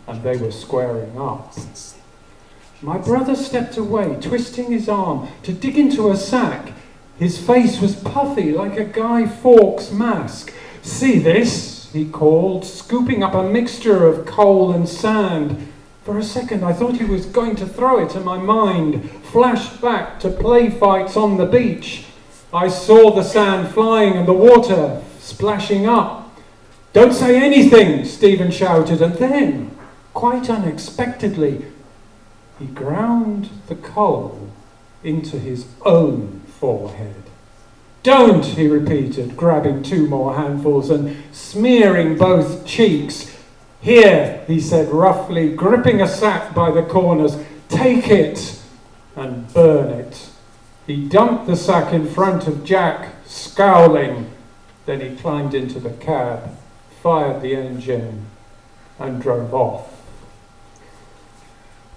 Speaker 5: and they were squaring up. My brother stepped away, twisting his arm to dig into a sack. His face was puffy like a Guy Fawkes mask. "See this?" he called, scooping up a mixture of coal and sand. For a second I thought he was going to throw it, and my mind flashed back to play fights on the beach. I saw the sand flying and the water splashing up. "Don't say anything," Stephen shouted, and then, quite unexpectedly, he ground the coal into his own forehead. "Don't," he repeated, grabbing 2 more handfuls and smearing both cheeks. "Here," he said roughly, gripping a sack by the corners, "take it and burn it." He dumped the sack in front of Jack, scowling. Then he climbed into the cab, fired the engine, and drove off.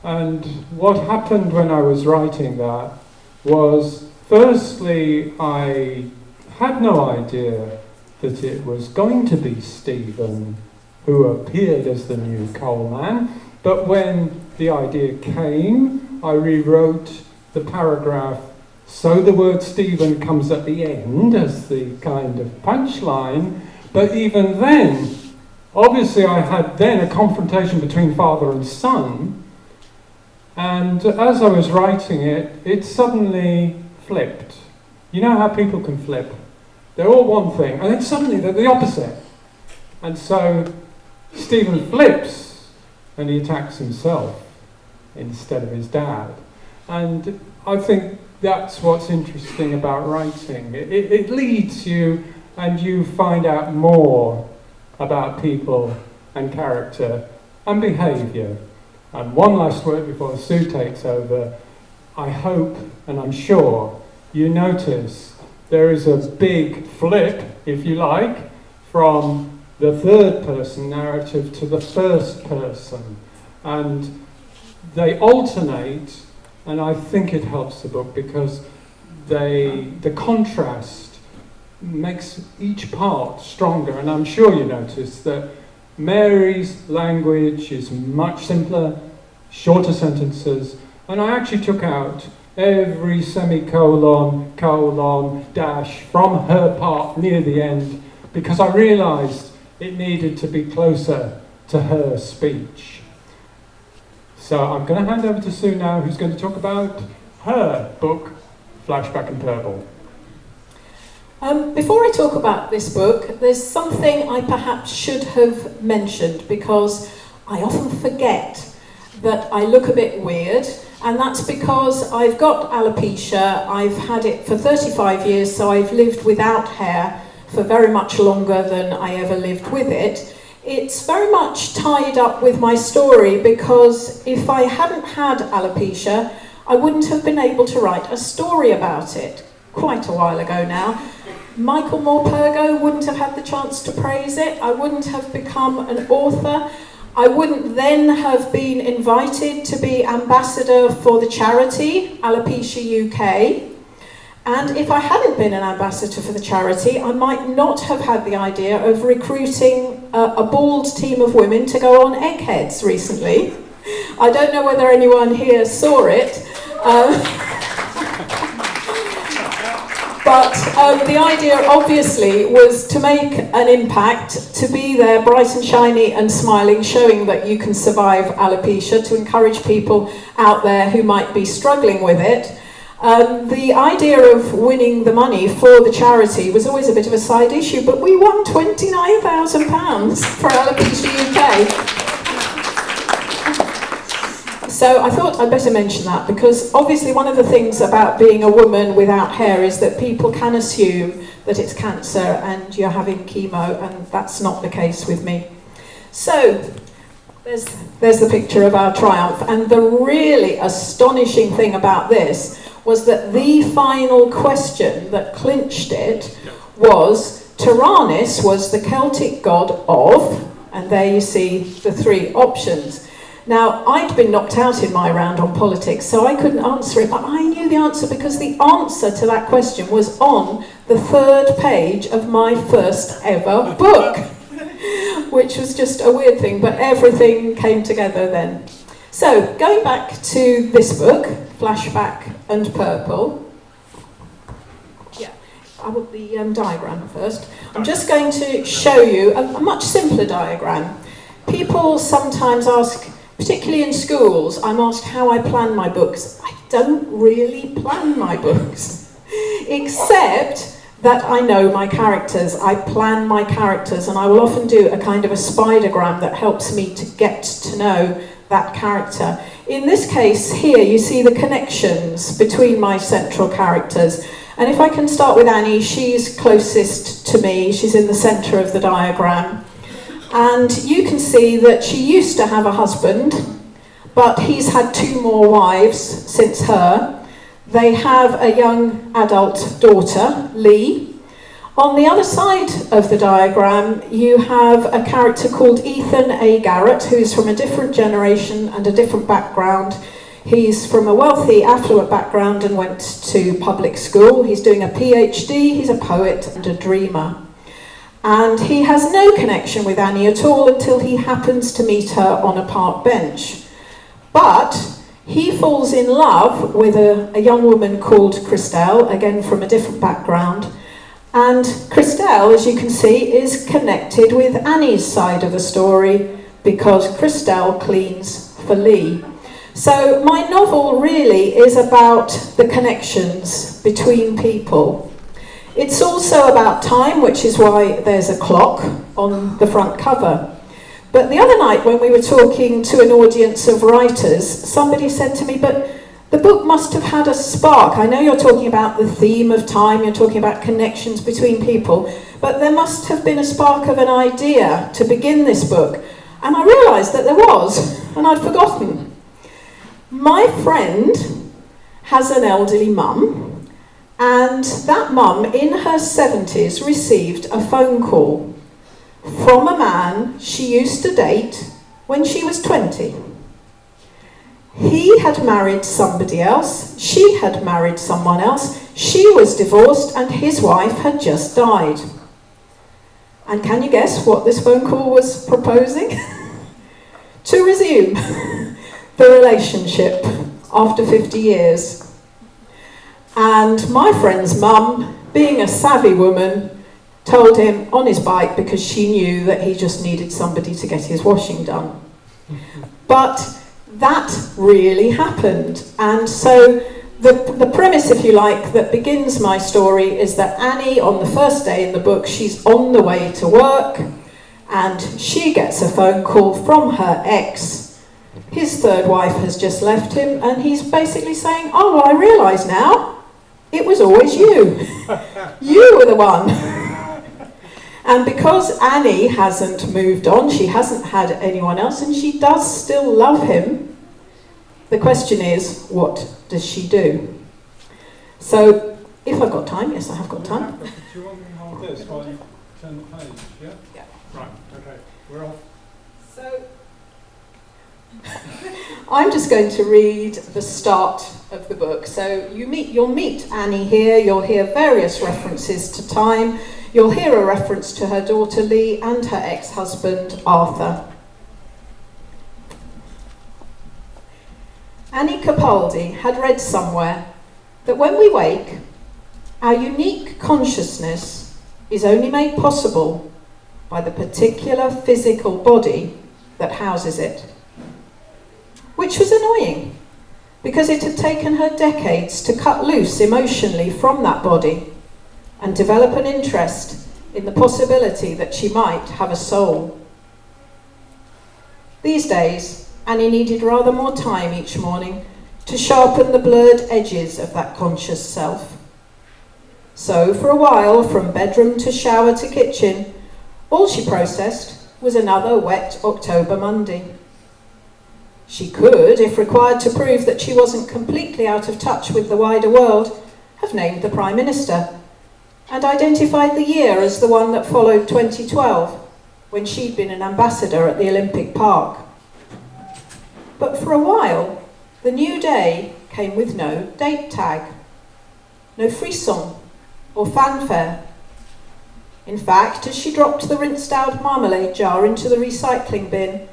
Speaker 5: And what happened when I was writing that was, firstly, I had no idea that it was going to be Stephen who appeared as the new coal man, but when the idea came, I rewrote the paragraph so the word Stephen comes at the end as the kind of punchline, but even then, obviously I had then a confrontation between father and son, and as I was writing it, it suddenly flipped. You know how people can flip? They're all one thing, and then suddenly they're the opposite. And so Stephen flips, and he attacks himself instead of his dad. And I think that's what's interesting about writing. It leads you, and you find out more about people and character and behaviour. And one last word before Sue takes over. I hope, and I'm sure, you notice there is a big flip, if you like, from the third person narrative to the first person. And they alternate, and I think it helps the book because the contrast makes each part stronger. And I'm sure you notice that Mary's language is much simpler, shorter sentences, and I actually took out every semicolon, colon, dash from her part near the end because I realised it needed to be closer to her speech. So I'm going to hand over to Sue now, who's going to talk about her book, Flashback and Purple.
Speaker 1: Before I talk about this book, there's something I perhaps should have mentioned because I often forget that I look a bit weird, and that's because I've got alopecia. I've had it for 35 years, so I've lived without hair for very much longer than I ever lived with it. It's very much tied up with my story because if I hadn't had alopecia, I wouldn't have been able to write a story about it quite a while ago now. Michael Morpurgo wouldn't have had the chance to praise it. I wouldn't have become an author. I wouldn't then have been invited to be ambassador for the charity, Alopecia UK. And if I hadn't been an ambassador for the charity, I might not have had the idea of recruiting a bald team of women to go on Eggheads recently. I don't know whether anyone here saw it. But the idea, obviously, was to make an impact, to be there bright and shiny and smiling, showing that you can survive alopecia, to encourage people out there who might be struggling with it. The idea of winning the money for the charity was always a bit of a side issue, but we won £29,000 for Alopecia UK. So I thought I'd better mention that because obviously one of the things about being a woman without hair is that people can assume that it's cancer and you're having chemo, and that's not the case with me. So there's the picture of our triumph, and the really astonishing thing about this was that the final question that clinched it was Tyrannus was the Celtic god of, and there you see the 3 options. Now, I'd been knocked out in my round on politics, so I couldn't answer it, but I knew the answer because the answer to that question was on the 3rd page of my first ever book. which was just a weird thing, but everything came together then. So, going back to this book, Flashback and Purple. Yeah, I want the diagram first. I'm just going to show you a much simpler diagram. People sometimes ask, particularly in schools, I'm asked how I plan my books. I don't really plan my books, except that I know my characters. I plan my characters, and I will often do a kind of a spidergram that helps me to get to know that character. In this case here, you see the connections between my central characters. And if I can start with Annie, she's closest to me. She's in the centre of the diagram. And you can see that she used to have a husband, but he's had 2 more wives since her. They have a young adult daughter, Lee. On the other side of the diagram, you have a character called Ethan A. Garrett, who's from a different generation and a different background. He's from a wealthy, affluent background and went to public school. He's doing a PhD, he's a poet and a dreamer. And he has no connection with Annie at all until he happens to meet her on a park bench. But he falls in love with a young woman called Christelle, again from a different background. And Christelle, as you can see, is connected with Annie's side of the story because Christelle cleans for Lee. So my novel really is about the connections between people. It's also about time, which is why there's a clock on the front cover. But the other night when we were talking to an audience of writers, somebody said to me, but the book must have had a spark. I know you're talking about the theme of time, you're talking about connections between people, but there must have been a spark of an idea to begin this book. And I realised that there was, and I'd forgotten. My friend has an elderly mum, and that mum in her 70s received a phone call from a man she used to date when she was 20. He had married somebody else, she had married someone else, she was divorced, and his wife had just died. And can you guess what this phone call was proposing? To resume the relationship after 50 years. And my friend's mum, being a savvy woman, told him on his bike because she knew that he just needed somebody to get his washing done. But that really happened. And so the premise, if you like, that begins my story is that Annie, on the first day in the book, she's on the way to work and she gets a phone call from her ex. His third wife has just left him and he's basically saying, oh, well, I realise now, it was always you. You were the one. And because Annie hasn't moved on, she hasn't had anyone else, and she does still love him, the question is, what does she do? So, if I've got time, yes, I have got time.
Speaker 5: Do you want me to hold this while you turn the page? Yeah?
Speaker 1: Yeah.
Speaker 5: Right, okay, we're off.
Speaker 1: So, I'm just going to read the start of the book. So, you'll meet Annie here, you'll hear various references to time, you'll hear a reference to her daughter Lee and her ex-husband Arthur. Annie Capaldi had read somewhere that when we wake, our unique consciousness is only made possible by the particular physical body that houses it. Which was annoying, because it had taken her decades to cut loose emotionally from that body and develop an interest in the possibility that she might have a soul. These days, Annie needed rather more time each morning to sharpen the blurred edges of that conscious self. So, for a while, from bedroom to shower to kitchen, all she processed was another wet October Monday. She could, if required to prove that she wasn't completely out of touch with the wider world, have named the Prime Minister and identified the year as the one that followed 2012, when she'd been an ambassador at the Olympic Park. But for a while, the new day came with no date tag, no frisson or fanfare. In fact, as she dropped the rinsed-out marmalade jar into the recycling bin,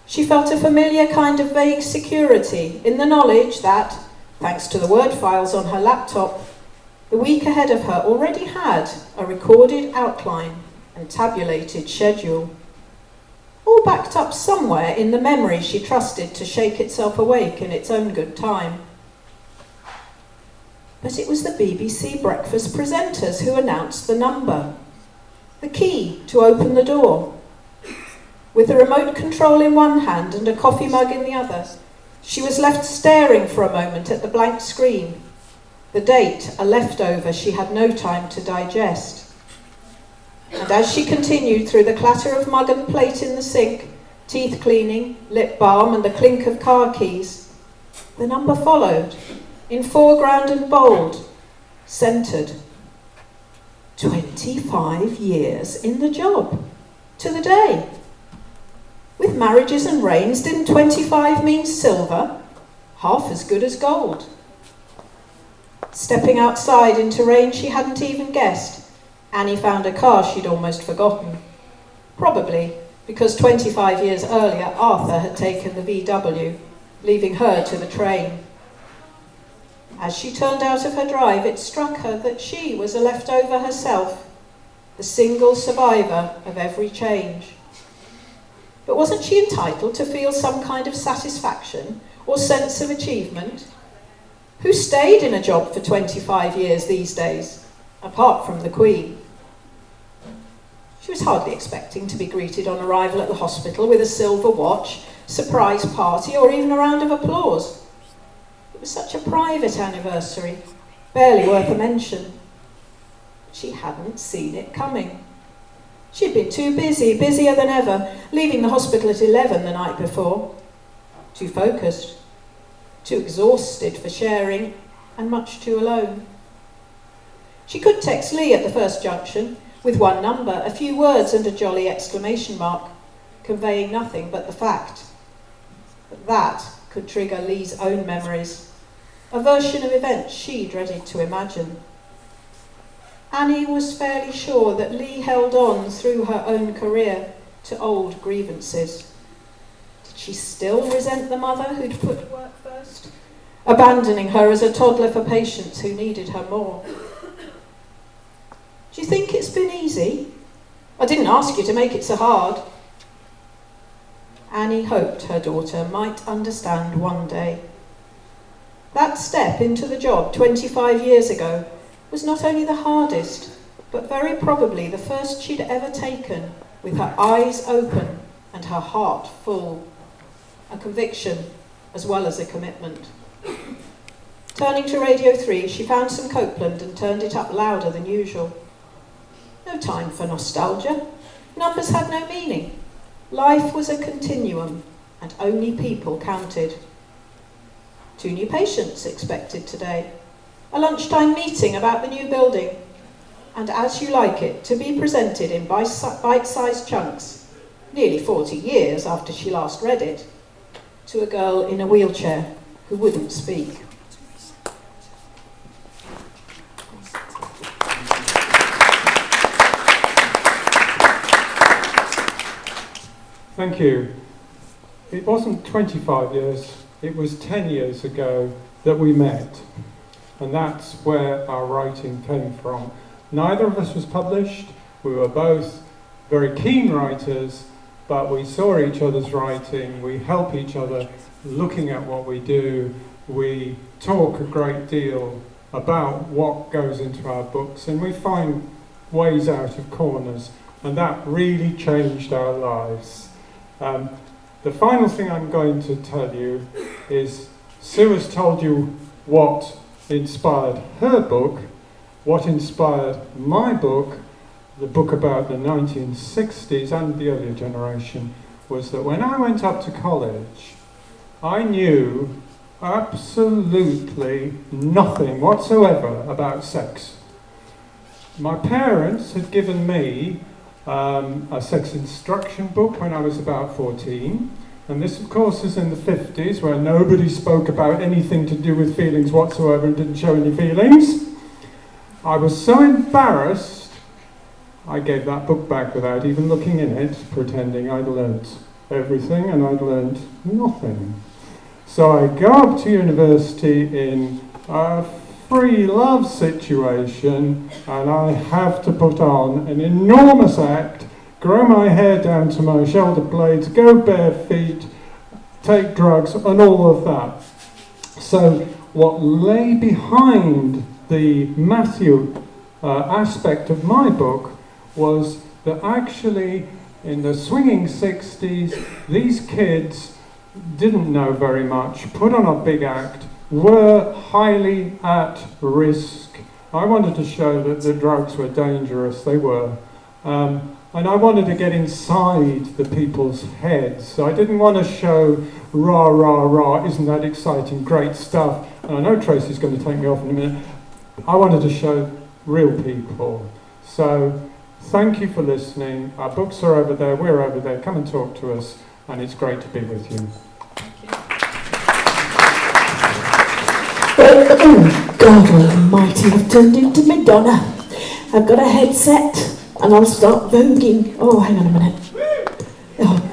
Speaker 1: she felt a familiar kind of vague security in the knowledge that, thanks to the Word files on her laptop, the week ahead of her already had a recorded outline and tabulated schedule, all backed up somewhere in the memory she trusted to shake itself awake in its own good time. But it was the BBC breakfast presenters who announced the number, the key to open the door. With the remote control in one hand and a coffee mug in the other, she was left staring for a moment at the blank screen, the date a leftover she had no time to digest. And as she continued through the clatter of mug and plate in the sink, teeth cleaning, lip balm and the clink of car keys, the number followed, in foreground and bold, centred. 25 years in the job, to the day. With marriages and reigns, didn't 25 mean silver? Half as good as gold. Stepping outside into rain she hadn't even guessed, Annie found a car she'd almost forgotten. Probably because 25 years earlier Arthur had taken the VW, leaving her to the train. As she turned out of her drive, it struck her that she was a leftover herself, the single survivor of every change. But wasn't she entitled to feel some kind of satisfaction or sense of achievement? Who stayed in a job for 25 years these days, apart from the Queen? She was hardly expecting to be greeted on arrival at the hospital with a silver watch, surprise party, or even a round of applause. It was such a private anniversary, barely worth a mention. She hadn't seen it coming. She'd been too busy, busier than ever, leaving the hospital at 11 the night before. Too focused, too exhausted for sharing, and much too alone. She could text Lee at the first junction, with one number, a few words and a jolly exclamation mark, conveying nothing but the fact. But that could trigger Lee's own memories, a version of events she dreaded to imagine. Annie was fairly sure that Lee held on through her own career to old grievances. Did she still resent the mother who'd put work first, abandoning her as a toddler for patients who needed her more? Do you think it's been easy? I didn't ask you to make it so hard. Annie hoped her daughter might understand one day. That step into the job 25 years ago was not only the hardest, but very probably the first she'd ever taken with her eyes open and her heart full. A conviction as well as a commitment. Turning to Radio 3, she found some Copeland and turned it up louder than usual. No time for nostalgia. Numbers had no meaning. Life was a continuum, and only people counted. 2 new patients expected today. A lunchtime meeting about the new building, and As You Like It to be presented in bite-sized chunks, nearly 40 years after she last read it, to a girl in a wheelchair who wouldn't speak.
Speaker 5: Thank you. It wasn't 25 years, it was 10 years ago that we met. And that's where our writing came from. Neither of us was published. We were both very keen writers, but we saw each other's writing. We help each other looking at what we do. We talk a great deal about what goes into our books, and we find ways out of corners. And that really changed our lives. The final thing I'm going to tell you is Sue has told you what inspired her book. What inspired my book, the book about the 1960s and the earlier generation, was that when I went up to college, I knew absolutely nothing whatsoever about sex. My parents had given me a sex instruction book when I was about 14, and this of course is in the 50s, where nobody spoke about anything to do with feelings whatsoever and didn't show any feelings. I was so embarrassed I gave that book back without even looking in it, pretending I'd learnt everything and I'd learnt nothing. So I go up to university in a free love situation, and I have to put on an enormous act, grow my hair down to my shoulder blades, go bare feet, take drugs, and all of that. So what lay behind the Matthew aspect of my book was that actually in the swinging 60s, these kids didn't know very much, put on a big act, were highly at risk. I wanted to show that the drugs were dangerous, they were. And I wanted to get inside the people's heads. I didn't want to show rah, rah, rah, isn't that exciting, great stuff. And I know Tracy's going to take me off in a minute. I wanted to show real people. So thank you for listening. Our books are over there, we're over there. Come and talk to us, and it's great to be with you.
Speaker 6: Oh, God almighty, I've turned into Madonna. I've got a headset and I'll start voguing. Oh, hang on a minute. Oh.